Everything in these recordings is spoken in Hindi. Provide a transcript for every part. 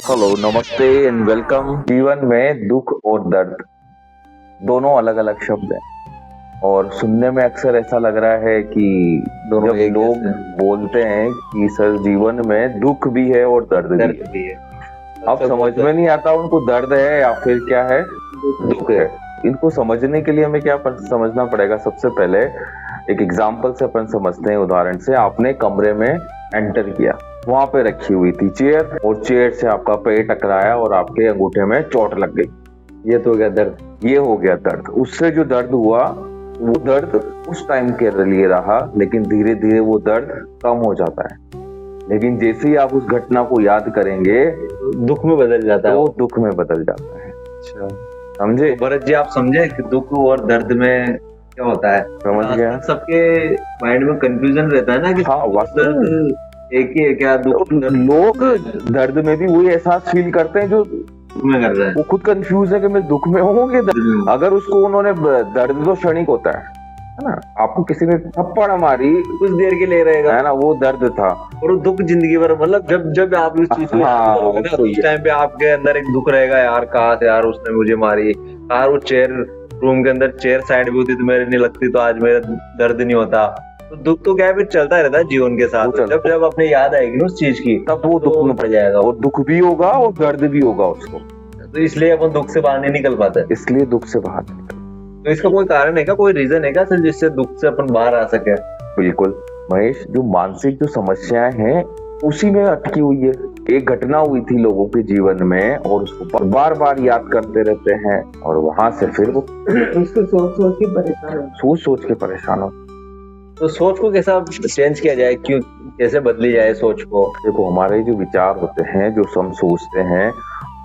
हेलो, नमस्ते एंड वेलकम। जीवन में दुख और दर्द दोनों अलग अलग शब्द हैं और सुनने में अक्सर ऐसा लग रहा है कि दोनों जब एक लोग जैसे बोलते हैं कि सर जीवन में दुख भी है और दर्द भी दर्द है, भी है। अब समझ में नहीं आता उनको दर्द है या फिर क्या है, दुख है। इनको समझने के लिए हमें क्या समझना पड़ेगा? सबसे पहले एक एग्जाम्पल से अपन समझते हैं, उदाहरण से। आपने कमरे में एंटर किया, वहां पे रखी हुई थी चेयर और चेयर से आपका पैर टकराया और आपके अंगूठे में चोट लग गई। ये तो हो गया दर्द। ये हो गया दर्द। उससे जो दर्द हुआ वो दर्द उस टाइम के लिए रहा, लेकिन धीरे धीरे वो दर्द कम हो जाता है। लेकिन जैसे ही आप उस घटना को याद करेंगे दुख में बदल जाता है तो वो। वो दुख में बदल जाता है। अच्छा, समझे? तो भरत जी आप समझे कि दुख और दर्द में क्या होता है? समझ गया? आजकल सबके माइंड में कंफ्यूजन रहता है ना कि हाँ, वास्तव में दर्द एक ही है क्या? दुख दर्द लोग दर्द में भी वही एहसास फील करते हैं जो दुख में कर रहे हैं। वो खुद कंफ्यूज है कि मैं दुख में हूँ कि दर्द। अगर उसको उन्होंने दर्द तो क्षणिक होता है ना। आपको किसी ने थप्पड़ मारी कुछ देर के लिए रहेगा है ना, वो दर्द था। और वो दुख जिंदगी भर, मतलब जब जब आप इस चीज को हाँ, याद करोगे ना, तो उस टाइम पे आपके अंदर एक दुख रहेगा, यार काश यार उसने मुझे मारी, यार वो चेयर रूम के अंदर चेयर साइड भी होती तो मेरे नहीं लगती तो आज मेरा दर्द नहीं होता। तो दुख तो क्या है, फिर चलता रहता है जीवन के साथ। वो चलता- जब जब अपने याद आएगी ना उस चीज की, तब वो दुख में पड़ जाएगा वो। और दुख भी होगा और दर्द भी होगा उसको, तो इसलिए अपन दुख से बाहर नहीं निकल पाते। इसलिए दुख से बाहर निकल। तो इसका कोई कारण है क्या, कोई रीजन है क्या सर जिससे दुख से अपन बाहर आ सके? बिल्कुल महेश, जो मानसिक जो समस्याएं हैं उसी में अटकी हुई है। एक घटना हुई थी लोगों के जीवन में और उसको बार बार याद करते रहते हैं और वहां से फिर वो उसको सोच सोच के परेशान हो। तो सोच को कैसा चेंज किया जाए, क्यों कैसे बदली जाए सोच को? देखो, हमारे जो विचार होते हैं, जो हम सोचते हैं,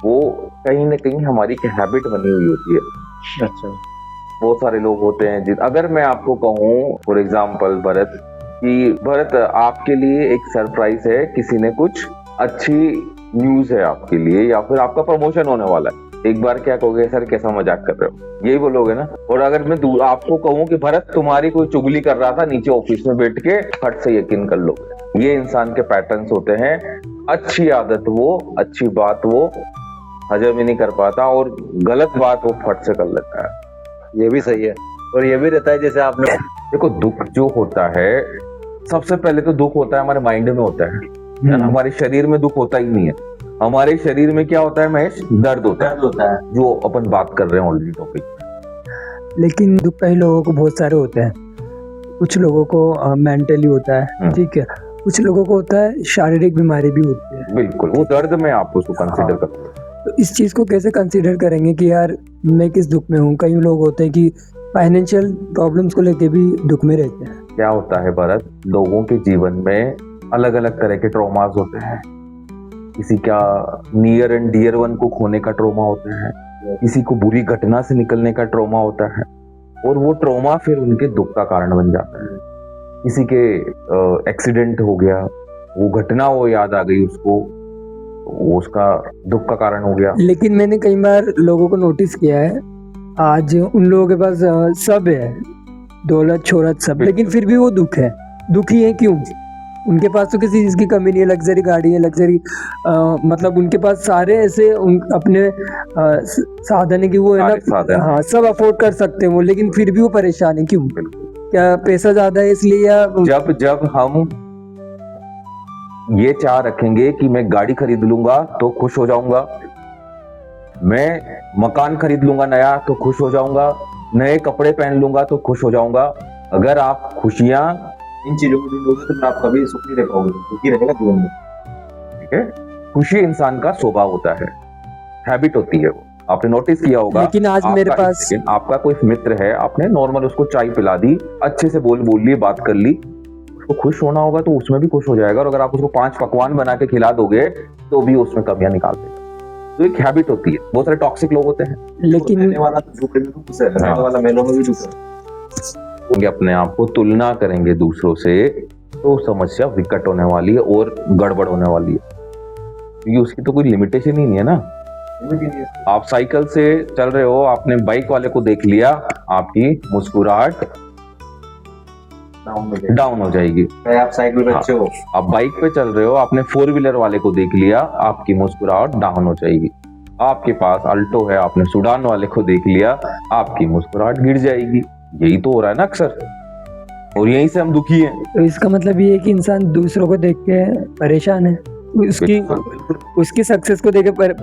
वो कहीं ना कहीं हमारी एक हैबिट बनी हुई होती है। अच्छा, बहुत सारे लोग होते हैं अगर मैं आपको कहूँ फॉर एग्जाम्पल भरत, कि भरत आपके लिए एक सरप्राइज है, किसी ने कुछ अच्छी न्यूज है आपके लिए या फिर आपका प्रमोशन होने वाला है, एक बार क्या कहोगे? सर कैसा मजाक कर रहे हो, यही बोलोगे ना। और अगर मैं आपको कहूँ कि भरत तुम्हारी कोई चुगली कर रहा था नीचे ऑफिस में बैठ के, फट से यकीन कर लोगे। ये इंसान के पैटर्न्स होते हैं। अच्छी आदत वो, अच्छी बात वो हजम ही नहीं कर पाता और गलत बात वो फट से कर लेता है। ये भी सही है। और ये भी रहता है जैसे आपने देखो, दुख जो होता है, सबसे पहले तो दुख होता है हमारे माइंड में होता है ना। हमारे शरीर में दुख होता ही नहीं है। हमारे शरीर में क्या होता है महेश? दर्द होता है, जो अपन बात कर रहे हैं ऑलरेडी टॉपिक। लेकिन दुख कई लोगों को बहुत सारे होते हैं। कुछ लोगों को मेंटली होता है, ठीक है, कुछ लोगों को होता है शारीरिक बीमारी भी होती है। बिल्कुल, वो दर्द में आप उसको कंसीडर करते हैं। तो इस चीज को कैसे कंसीडर करेंगे कि यार मैं किस दुख में हूँ? कई लोग होते हैं कि फाइनेंशियल प्रॉब्लम्स को लेके भी दुख में रहते हैं। क्या होता है भरत, लोगों के जीवन में अलग अलग तरह के ट्रॉमास होते हैं। किसी का नियर एंड डियर वन को खोने का ट्रॉमा होता है, किसी को बुरी घटना से निकलने का ट्रॉमा होता है और वो ट्रॉमा फिर उनके दुख का कारण बन जाता है। किसी के एक्सीडेंट हो गया, वो घटना वो याद आ गई उसको, वो उसका दुख का कारण हो गया। लेकिन मैंने कई बार लोगों को नोटिस किया है, आज उन लोगों के पास सब है, दौलत शोहरत सब, लेकिन फिर भी वो दुख है। दुखी है क्यों? उनके पास तो किसी चीज की कमी नहीं है, लग्जरी गाड़ी है, लग्जरी मतलब उनके पास सारे ऐसे अपने साधन है कि वो है ना, हाँ, सब अफोर्ड कर सकते हैं वो, लेकिन फिर भी वो परेशान है क्यों? क्या पैसा ज्यादा है इसलिए, या जब हम ये चाह रखेंगे कि मैं गाड़ी खरीद लूंगा तो खुश हो जाऊंगा, मैं मकान खरीद लूंगा नया तो खुश हो जाऊंगा, नए कपड़े पहन लूंगा तो खुश हो जाऊंगा, अगर आप खुशियां इन चीजों को ढूंढोगे तो आप कभी सुख नहीं रह पाओगे, दुखी रहेगा जीवन में। ठीक है, खुशी इंसान का स्वभाव होता है, हैबिट होती है वो, आपने नोटिस किया होगा। लेकिन आज मेरे पास आपका कोई मित्र है, आपने नॉर्मल उसको चाय पिला दी, अच्छे से बोल ली, बात कर ली, उसको खुश होना होगा तो उसमें भी खुश हो जाएगा। और अगर आप उसको 5 पकवान बना के खिला दोगे तो भी उसमें कमियां निकाल देगा। तो एक हैबिट होती है। बहुत सारे टॉक्सिक लोग होते हैं, लेकिन वाला दुख में दुख है, वाला मेलों में भी दुख है। अपने आप को तुलना करेंगे दूसरों से तो समस्या विकट होने वाली है और गड़बड़ होने वाली है, क्योंकि उसकी तो कोई लिमिटेशन ही नहीं है ना। आप साइकिल से चल रहे हो, आपने बाइक वाले को देख लिया, आपकी मुस्कुराहट डाउन हो जाएगी। चाहे आप साइकिल पे हाँ। अच्छे हो, आप बाइक पे चल रहे हो, आपने 4 व्हीलर वाले को देख लिया, आपकी मुस्कुराहट डाउन हो जाएगी। आपके पास अल्टो है, आपने सुडान वाले को देख लिया, आपकी मुस्कुराहट गिर जाएगी। यही तो हो रहा है ना अक्सर, और यहीं से हम दुखी हैं। तो इसका मतलब ये है कि इंसान दूसरों को देख के परेशान है, उसकी सक्सेस को देखकर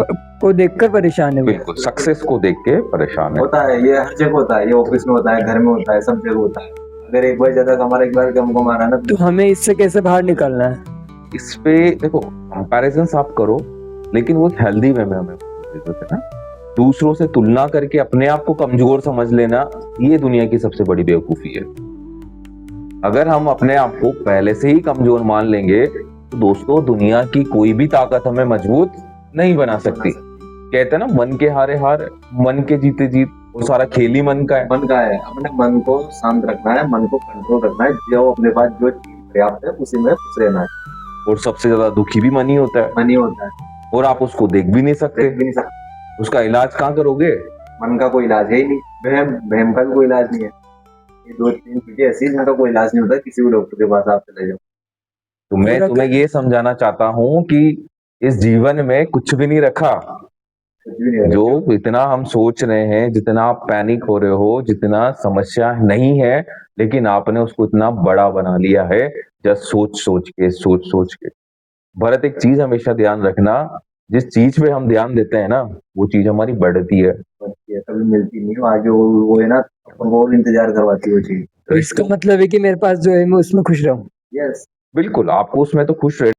परेशान है वो। बिल्कुल, सक्सेस को देख के परेशान है। होता है, ये हर जगह होता है, ये ऑफिस में होता है, घर में होता है, सब जगह होता है। अगर एक बार ज्यादा कमा, एक बार कम कमा रहा है ना, तो हमें इससे कैसे बाहर निकलना है? इस पे देखो, कंपैरिजन आप करो, लेकिन वो हेल्दी वे में हमें जरूरत है ना। दूसरों से तुलना करके अपने आप को कमजोर समझ लेना, ये दुनिया की सबसे बड़ी बेवकूफी है। अगर हम अपने आप को पहले से ही कमजोर मान लेंगे तो दोस्तों, दुनिया की कोई भी ताकत हमें मजबूत नहीं बना सकती। कहते हैं ना, मन के हारे हार, मन के जीते जीत। वो सारा खेल ही मन का है। मन का है। अपने मन को शांत रखना है, मन को कंट्रोल रखना है, जो अपने पास जो चीज पर्याप्त है उसी में खुश रहना है। और सबसे ज्यादा दुखी भी मन ही होता है, मन ही होता है, और आप उसको देख भी नहीं सकते। देख भी नहीं सकते। उसका इलाज कहाँ करोगे? मन का कोई इलाज है ही नहीं, बहम का भी कोई इलाज नहीं है। ये 2-3 चीजें ऐसी हैं जिनका कोई इलाज नहीं होता, किसी भी डॉक्टर के पास आप चले जाओ। तो मैं तुम्हें ये समझाना चाहता हूँ कि इस जीवन में कुछ भी नहीं रखा। कुछ भी नहीं है। जो इतना हम सोच रहे हैं, जितना आप पैनिक हो रहे हो, जितना समस्या नहीं है, लेकिन आपने उसको इतना बड़ा बना लिया है, जस्ट सोच सोच के। भरत, एक चीज हमेशा ध्यान रखना, जिस चीज पे हम ध्यान देते हैं ना, वो चीज हमारी बढ़ती है। कभी मिलती नहीं, आगे वो है ना, अपन को और इंतजार करवाती है वो चीज। तो इसका मतलब है कि मेरे पास जो है मैं उसमें खुश रहूं। यस। बिल्कुल, आपको उसमें तो खुश रह